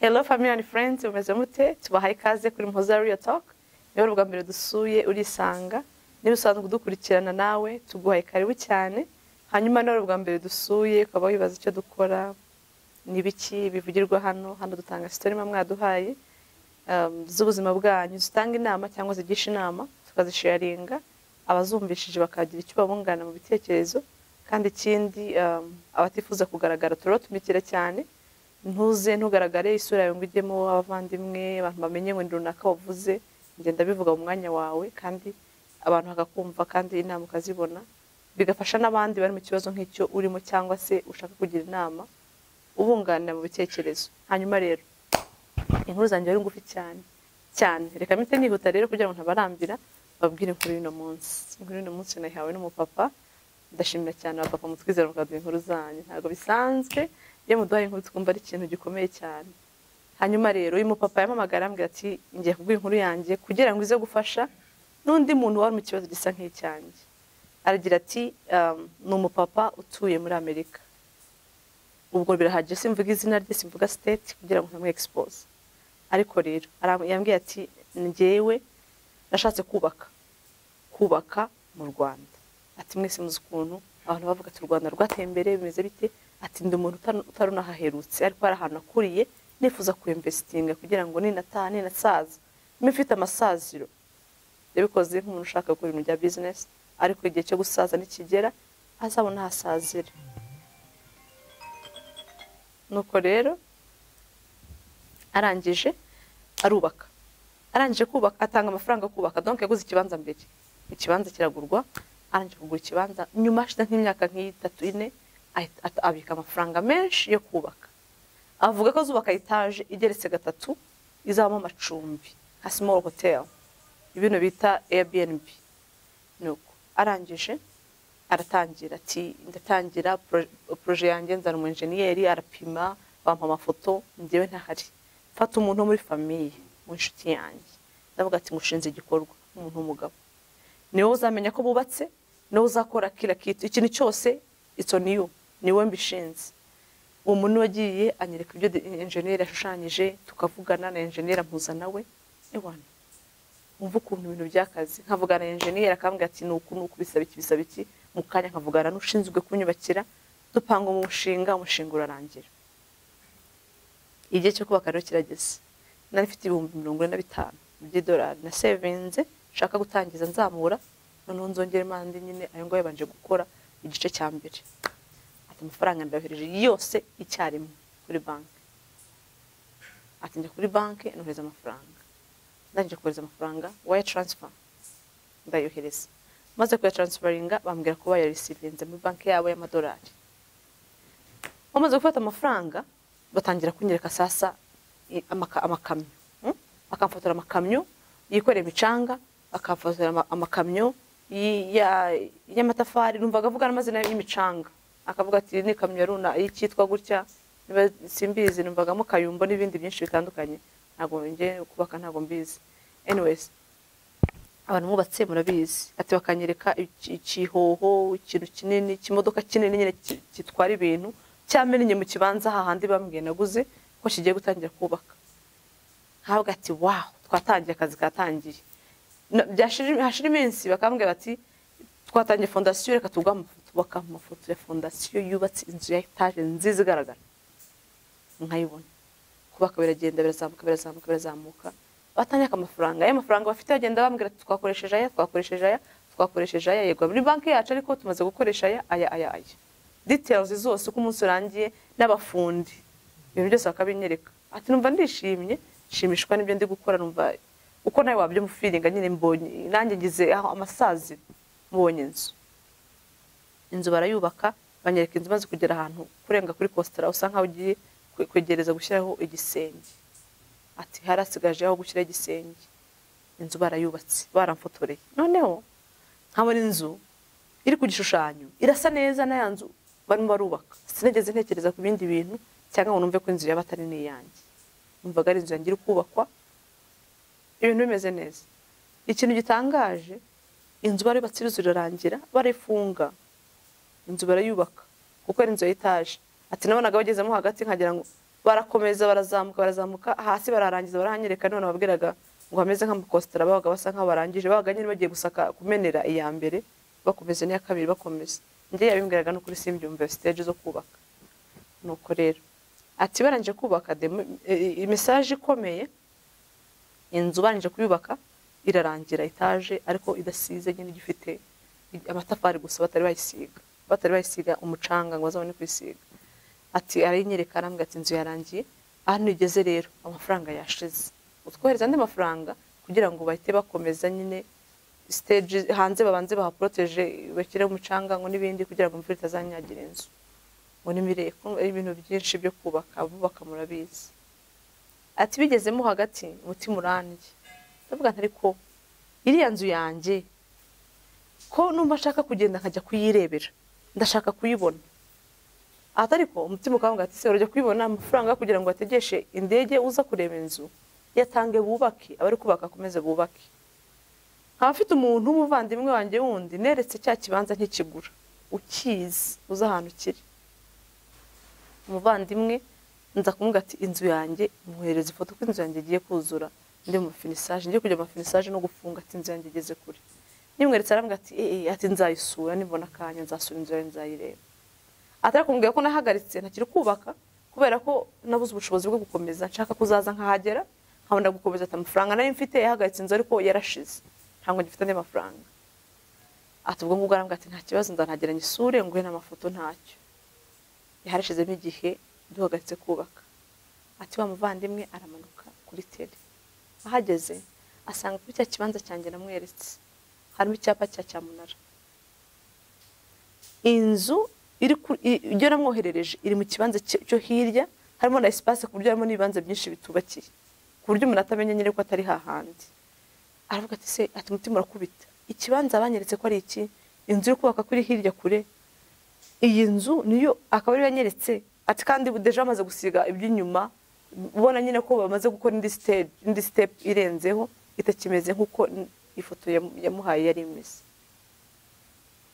Hello family and friends, umeze mute? Tubahaye ikaze kuri Muhoza Real Talk. Niba ubwa mbere dusuye urisanga, niba usanzwe udukurikirana nawe tuguhaye karibu cyane. Hanyuma niba ubwa mbere dusuye ukaba wibaza icyo dukora, nibiki bivugirwa hano dutanga story mwaduhaye z'ubuzima bwanyu, zitanga inama cyangwa zigisha inama, tukazisharinga abazumvishije bakagira icyo babungana mu bitekerezo, kandi ikindi abatifuza kugaragara turotumikira cyane. Ntugaragare isura yawe ngo ijyemo abavandimwe abantu bamenye ngo runaka wavuze, ngenda bivuga mu mwanya wawe kandi abantu hagakumva kandi inama ukazibona, bigafasha n'abandi bari mu kibazo nk'icyo urimo cyangwa se ushaka kugira inama ubunganira mu bitekerezo. Hanyuma rero inkuru zanjye ari ngufi cyane reka mpite nihuta rero kugira ngo ntabarambira babwire inkuru y'uno munsi nahawe n'umupapa. Ndashimira cyane abapapa mutwizera mukaduha inkuru zanyu, ntabwo bisanzwe iyo muduhaye inkuru twumva ari ikintu gikomeye cyane. Hanyuma rero uyu mupapa yamamagara ambwira ati ngiye kubwira inkuru yanjye kugira ngo ize gufasha n'undi muntu wari mu kibazo gisa nk'icyanjye. Aragira ati ni umupapa utuye muri Amerika, ubwo birahagije simvuga izina rye, simvuga state kugira ngo ntamu expose. Ariko rero yambwiye ati njyewe nashatse kubaka mu Rwanda. Ati mwese muzi ukuntu abantu bavuga ati u Rwanda rwateye imbere bimeze bite. Ati ndi umuntu utarunahaherutse ariko hari ahantu akuriye nifuza kuinvestinga kugira ngo ninasaza mfite amasaziro. Yabikoze nk'umuntu ushaka gukora ibintu bya business, ariko igihe cyo gusaza nikigera azabona hasazire. Nuko rero arangije kubaka, atanga amafaranga kubaka. Donc yaguze ikibanza mbere, ikibanza kiragurwa, arangije kugura ikibanza nyuma hashize nk'imyaka nk'itatu 4 abika amafaranga menshi yo kubaka. Avuga ko zubaka etage igeretse gatatu izabamo amacumbi, a small hotel, ibintu bita Airbnb. Nuko arangije aratangira ati ndatangira projet yanjye, nzana umu engineer arapima, bampa amafoto, njyewe ntahari. Fata umuntu muri famille mu nshuti yanjye, ndavuga ati ngushinze igikorwa, umuntu w'umugabo niwe uzamenya ko bubatse, niwe uzakora kila kitu, ikintu cyose it's on you, niwe mbishinze. Uwo muntu wagiye anyereka ibyo engineer yashushanyije, tukavugana na engineer mpuza nawe. Ewana umva ukuntu ibintu byakazi, nkavugana na engineer akambwira ati nuku bisaba iki, mu kanya nkavugana n'ushinzwe kunyubakira, dupanga umushinga urarangira. Igihe cyo kubaka rero kirageze, nari mfite $45,000 by'idolari na savinze shaka gutangiza nzamura, none nzongera mandi nyine ayo ngo yabanje gukora igice cya mbere. Ati amafaranga ndayohereje yose icyarimwe kuri banki. Ati njya kuri banki nohereza amafaranga, ndangije kohereza amafaranga wire transfer ndayohereza. Maze kuya transferinga bambwira ko bayarisivinze muri banki yabo y'amadolari. Bamaze gufata amafaranga batangira kunyereka sasa amakamyo, akamfotora amakamyo yikoreye imicanga, akafotora amakamyo y'amatafari. Numvaga avuga amazina y'imicanga, akavuga ati ni kamyo runa yitwa gutya, simbizi. Numvagamo Kayumbo n'ibindi byinshi bitandukanye, ntago nge kubaka ntago mbizi. Anyways, abantu mubatse murabizi. Ati bakanyereka ikihoho, ikintu kinini, kimodoka kinini nyine kitwara ibintu, cyamenye mu kibanza hahandi bambwiye naguze ko kigiye gutangira kubaka. Havuga ati wow, twatangiye akazi katangiye. Hashira iminsi bakambwira bati twatangiye fondation, reka tubaka amafoto ya fondation yubatse inzu ya etage nziza igaragara. Nkayibona kubaka biragenda birazamuka. Batanyaka amafaranga, y'amafaranga bafite bagenda bambwira twakoresheje aya yego muri banki yacu, ariko tumaze gukoresha aya. Details zose uko umunsi urangiye n'abafundi ibintu byose bakabinyereka. Ati numva ndishimye, shimishwa n'ibyo ndi gukora, numva uko nawe wabyo mu feeling nyine mbonye nanjye ngize aho amasazi mbonye inzu barayubaka, banyereka inzu maze kugera ahantu kurenga kuri Costa usa nkaho ugiye kwegereza gushyiraho igisenge. Ati harasigaje aho gushyira igisenge, inzu barayubatse baramfotoreye. Noneho nkabona inzu iri ku gishushanyo irasa neza na yanzu barimo barubaka. Sinigeze ntekereza ku bindi bintu cyangwa ngo numve ko inzu yaba atari niyanjye. Numvaga ari inzu yanjye iri kubakwa, ibintu bimeze neza. Ikintu gitangaje, inzu bari batsiruze irarangira, barifunga inzu barayubaka kuko ari inzu ya etage. Ati nabonaga bagezemo hagati nkagira ngo barakomeza barazamuka hasi bararangiza barahanyereka none babwiraga ngo hameze nk'amakositara babaga basa nk'aho barangije babaga nyine bagiye gusaka kumenera iya mbere bakomeza n'iya kabiri bakomeza njye yabimbwiraga no kuri simbyumva stage zo kubaka nuko rero ati barangije kubaka message ikomeye inzu barangije kuyubaka irarangira etaje ariko idasize nyine gifite amatafari gusa batari bayisiga umucanga ngo bazabone kwisiga ati arinyereka arambwa ati inzu yarangiye hano igeze rero amafaranga yashize utwohereza andi mafaranga kugira ngo bahite bakomeza nyine stage hanze babanze bahaproteje bakire umucanga ngo nibindi kugira ngo imvura itazanyagira inzu ngo nimireko ibintu byinshi byo kubaka murabizi ati bigezemo hagati umutima uranje ndavuga ntari ko iriya nzu yanjye ko numva nshaka kugenda nkajya kuyirebera ndashaka kuyibona atariko umutima ukambwa ati se urajya kuyibona amafaranga kugira ngo ategeshe indege uza kureba inzu yatange bubake abari kubaka komeze bubake nkaba mfite umuntu w'umuvandimwe wanjye wundi neretse cya kibanza nk'ikigura ukizi uza ahantu kiri umuvandimwe nza kumubwira ati inzu yanjye muhereza ifoto ko inzu yanjye igiye kuzura ndi mu finissage ngiye kujya mu finissage no gufunga ati inzu yanjye igeze kure nimweretse arambwira ati ati nzayisura nibona kanya nzasura inzu yanjye nzayireba atarakumbwiye ko nahagaritse ntakiri kubaka kubera ko nabuze ubushobozi bwo gukomeza nshaka kuzaza nkahagera nkabona gukomeza ati amafaranga nari mfite yahagaritse inzu ariko yarashize ntabwo ngifite andi mafaranga ati ubwo ngubwo arambwira ati nta kibazo nzanageranya isure nguhe n'amafoto ntacyo yarashizemo igihe duhagaritse kubaka ati wa muvandimwe aramanuka kuri tele ahageze asanga kuri cya kibanza cyanjye namweretse harimo icyapa cya cyamunara inzu ibyo namwoherereje iri mu kibanza cyo hirya harimo na espace ku buryo harimo n'ibibanza byinshi bitubakiye ku buryo umuntu atamenya nyine ko atari hahandi aravuga ati se ati umutima urakubita ikibanza banyeretse ko ari iki inzu iri kubaka kuri hirya kure iyi nzu niyo akaba ari yanyeretse ati kandi deja bamaze gusiga iby'inyuma ubona nyine ko bamaze gukora indi step irenzeho itakimeze nk'uko ifoto yamuhaye yari imeze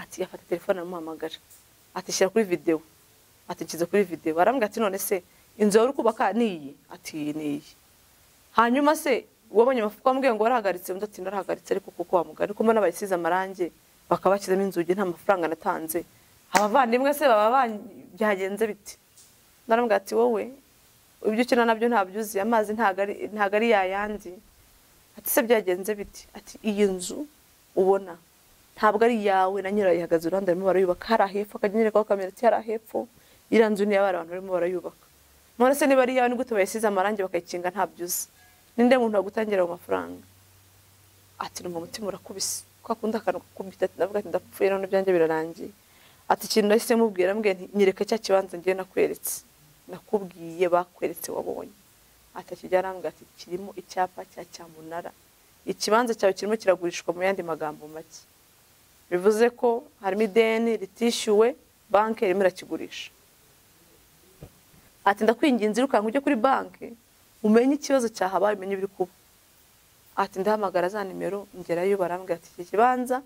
ati yafata telefone amuhamagara ati shyira kuri video ati kiza kuri video arambwira ati none se inzu uri kubaka niyi ati niyi hanyuma se wabonye amafuko ambwiye ngo warahagaritse undi ati narahagaritse ariko kuko wamugari ko mbona bayisize amarange bakabakizamo inzugi nta mafaranga natanze abavandimwe se baba byagenze biti narambwira ati wowe ibyo ukina nabyo ntabyuzi amazi ntago ari yayandi ati se byagenze biti ati iyi nzu ubona ntabwo ari yawe na nyirayo ihagaze uranda barimo barayubaka hari ahepfo akanyereka kamera ati hari ahepfo iriya nzu niyo abantu barimo barayubaka none se niba ari yawe ni gute bayisize amarange bakayikinga ntabyuzi ninde muntu wagutangira mu mafaranga ati numva umutima urakubise ko akunda akantu kubita ndavuga ati ndapfuye none byanjye birarangiye ati ikintu nahise mubwira mbwiye nyereka cya kibanza ngiye nakweretse nakubwiye bakweretse wabonye ati kijyarangira ati kirimo icyapa cya cyamunara ikibanza cyawe kirimo kiragurishwa mu yandi magambo make bivuze ko harimo ideni ritishyuwe banki irimo irakigurisha ati ndakwinginze irukanka ujye kuri banki umenye ikibazo cyahabaye umenye ibiri kuba ati ndahamagara za nimero ngerayo barambwira ati iki kibanza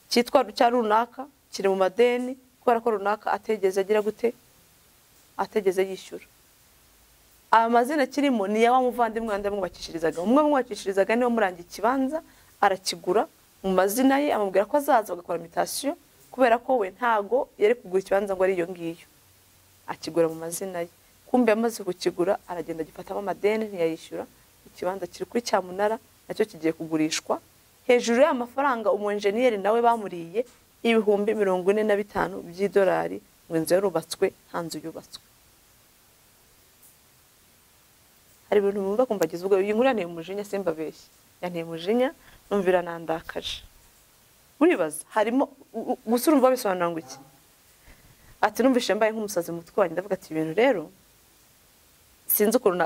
cyitwa cya runaka kiri mu madeni kubera ko runaka ategeze agira gute ategeze yishyura amazina kirimo ni ya wa muvandimwe wanda mwubakishirizaga umwe mwubakishirizaga niwe murangiye ikibanza arakigura mu mazina ye amubwira ko azaza bagakora imitation kubera ko we ntago yari kugura ikibanza ngo ari iyo ngiyo akigura mu mazina ye kumbe amaze kukigura aragenda gifatamo amadeni ntiyayishyura ikibanza kiri kuri cyamunara nacyo kigiye kugurishwa hejuru y'amafaranga umunjeniyeri nawe bamuriye ibihumbi 45 by'idolari ngo inzu yarubatswe hanze yubatswe hari ibintu mumva kumbagiza ubwo yinguraniye umujinya simbabeshye yanteye umujinya numvira nandakaje uribaza harimo gusurumva bisobanura ngo iki ati numvishe mbaye nk'umusazi mutwe wanjye ndavuga ati ibintu rero sinzi ukuntu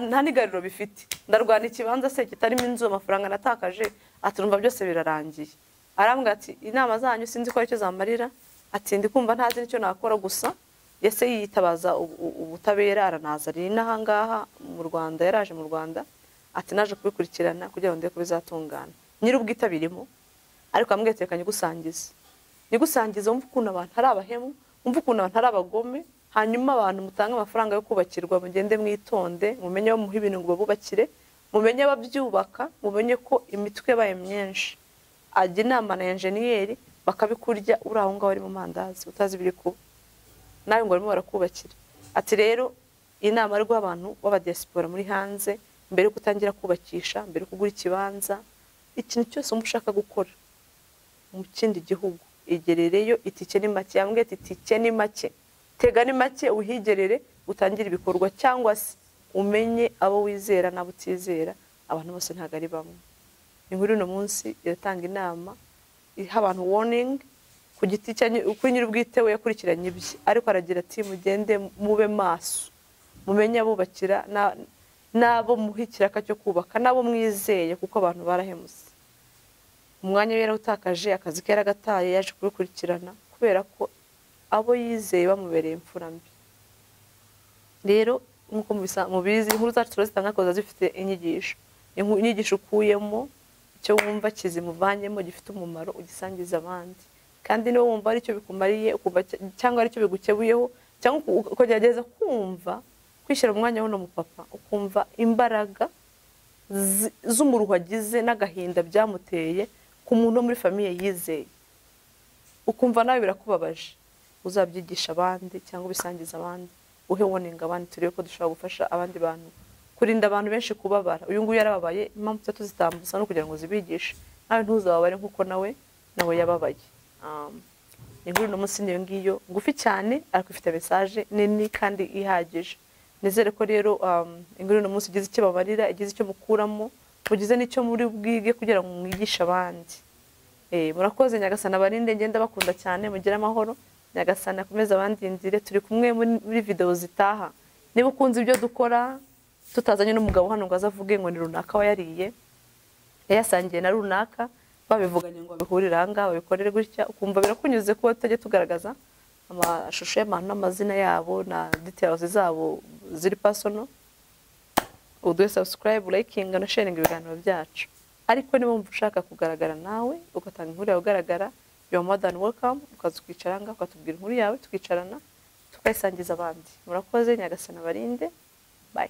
nta nigariro bifite ndarwana ikibanza se kitarimo inzu amafaranga natakaje ati numva byose birarangiye arambwira ati inama zanyu sinzi ko aricyo zamarira ati ndi kumva ntazi nicyo nakora gusa yese yitabaza ubutabera aranaza ari nahangaha mu Rwanda yaraje mu Rwanda ati naje kubikurikirana kugira ngo ndeke bizatungana nyiri ubwitabirimo ariko amwetekanye gusangiza ni gusangiza umva ukuntu abantu ari abahemu umva ukuntu abantu ari abagome hanyuma abantu mutanga amafaranga yo kubakirwa mugende mwitonde mumenye aho muha ibintu ngo babubakire mumenye ababyubaka mumenye ko imitwe yabaye myinshi ajya inama na enjeniyeri bakabikurya uri aho ngaho ari mu mandazi utazi biri kuba nawe ngo barimo barakubakira ati rero inama ari abantu b'abadiaspora muri hanze mbere yo gutangira kubakisha mbere yo kugura ikibanza ikintu cyose ushaka gukora mu kindi gihugu igerereyo itike ni make yambwiye ati itike ni make tega ni make uhigerere utangira ibikorwa cyangwa se umenye abo wizera n'abo utizera abantu bose ntago ari bamwe inkuru no munsi iratanga inama iha abantu warning ku giti cyanye kuri nyiri ubwite we yakurikiranye ibye ariko aragira ati mugende mube maso mumenye abubakira nabo muhikiraka cyo kubaka nabo mwizeye kuko abantu barahemuse umwanya wera utakaje akazi kera gataye yaje kubikurikirana kubera ko abo yizeye bamubereye imfura mbi rero nkuko mubizi inkuru zacu turazitanga ko zifite inyigisho ukuyemo cyo wumva kizimuvanyemo gifite umumaro ugisangiza abandi kandi niwe wumva ari cyo bikumariye cyangwa ari cyo bigukebuyeho cyangwa ukagerageza kumva kwishyira mu mwanya w'uno mupapa ukumva imbaraga z'umuruho agize n'agahinda byamuteye ku muntu wo muri famiye yizeye ukumva nawe birakubabaje uzabyigisha abandi cyangwa ubisangiza abandi uhe warning abandi turebe ko dushobora gufasha abandi bantu kurinda abantu benshi kubabara uyu nguyu yarababaye impamvu tuzitambuza no kugira ngo zibigishe nawe ntuzababare nkuko nawe yababaye inkuru no munsi niyo ngiyo ngufi cyane ariko ifite message nini kandi ihagije nizere ko rero inkuru no munsi igize icyo babarira igize icyo mukuramo mugize n'icyo muri bwige kugira ngo mwigishe abandi murakoze Nyagasana barinde ngenda bakunda cyane mugira amahoro Nyagasana akomeza abandindire turi kumwe muri video zitaha niba ukunze ibyo dukora tutazanye n'umugabo hano ngo azavuge ngo ni runaka wayariye yasangiye na runaka babivuganye ngo bihurira hanga babikorere gutya ukumva birakunyuze kuba tutajye tugaragaza amashusho y'abantu n'amazina yabo na details zabo ziri personal uduhe subscribe liking na sharing ibiganiro byacu ariko niba wumva ushaka kugaragara nawe ugatanga inkuru yawe ugaragara you're more than welcome ukazukwicaranga ukatubwira inkuru yawe tukicarana tukayisangiza abandi murakoze Nyagasana barinde bye